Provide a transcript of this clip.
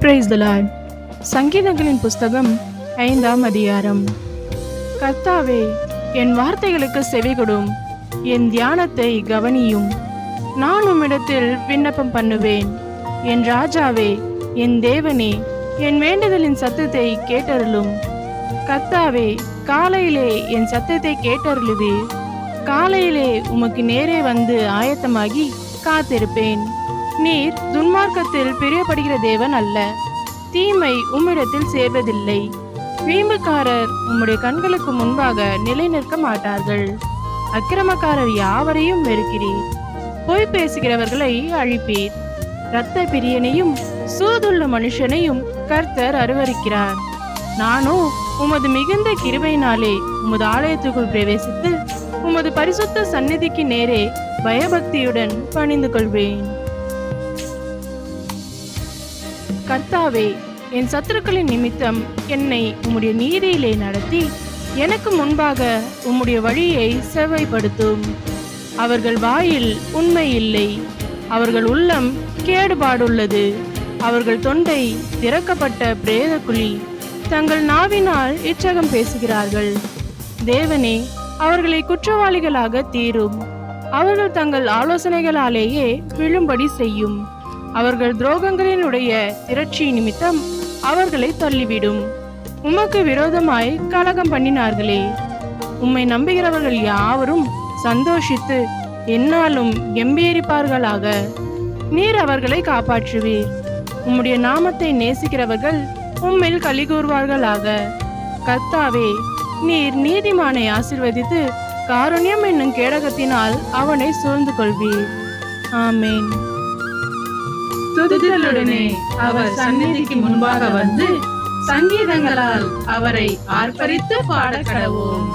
Praise the Lord. சங்கீதங்களின் புஸ்தகம் 5ஆம் அதிகாரம். கர்த்தாவே, என் வார்த்தைகளுக்கு செவிகொடும், என் தியானத்தை கவனியும். நான் உம்மிடத்தில் விண்ணப்பம் பண்ணுவேன். என் ராஜாவே, என் தேவனே, என் வேண்டுதலின் சத்தத்தை கேட்டருளும். கர்த்தாவே, காலையிலே என் சத்தத்தை கேட்டருளுவீர். காலையிலே உமக்கு நேரே வந்து ஆயத்தமாகி காத்திருப்பேன். நீர் துன்மார்க்கத்தில் பிரியப்படுகிற தேவன் அல்ல. தீமை உம்மிடத்தில் சேர்வதில்லை. வீம்புக்காரர் உம்முடைய கண்களுக்கு முன்பாக நிலை நிற்க மாட்டார்கள். அக்கிரமக்காரர் யாவரையும் வெறுக்கிறீர். பொய் பேசுகிறவர்களை அழிப்பீர். இரத்த பிரியனையும் சூதுள்ள மனுஷனையும் கர்த்தர் அருவருக்கிறார். நானோ உமது மிகுந்த கிருபையினாலே உமது ஆலயத்துக்குள் பிரவேசித்து உமது பரிசுத்த சந்நிதிக்கு நேரே பயபக்தியுடன் பணிந்து கொள்வேன். கர்த்தாவே, என் சத்துருக்களின் நிமித்தம் என்னை உம்முடைய நீதியிலே நடத்தி எனக்கு முன்பாக உம்முடைய வழியை செவ்வைப்படுத்தும். அவர்கள் வாயில் உண்மை இல்லை. அவர்கள் உள்ளம் கேடுபாடுள்ளது. அவர்கள் தொண்டை திறக்கப்பட்ட பிரேத குழி. தங்கள் நாவினால் இச்சகம் பேசுகிறார்கள். தேவனே, அவர்களை குற்றவாளிகளாக தீரும். அவர்கள் தங்கள் ஆலோசனைகளாலேயே விழும்படி செய்யும். அவர்கள் துரோகங்களினுடைய திரட்சி நிமித்தம் அவர்களை தள்ளிவிடும். உமக்கு விரோதமாய் கலகம் பண்ணினார்களே. உம்மை நம்புகிறவர்கள் யாவரும் சந்தோஷித்து எந்நாளும் கம்பீரிப்பார்களாக. நீர் அவர்களை காப்பாற்றுவீர். உம்முடைய நாமத்தை நேசிக்கிறவர்கள் உம்மில் கலிகூர்வார்களாக. கர்த்தாவே, நீர் நீதிமானை ஆசீர்வதித்து காருண்யம் என்னும் கேடகத்தினால் அவனை சூழ்ந்து கொள்வீர். ஆமேன். துதிகளுடனே அவர் சந்நிதிக்கு முன்பாக வந்து சங்கீதங்களால் அவரை ஆர்ப்பரித்து பாட கடவோம்.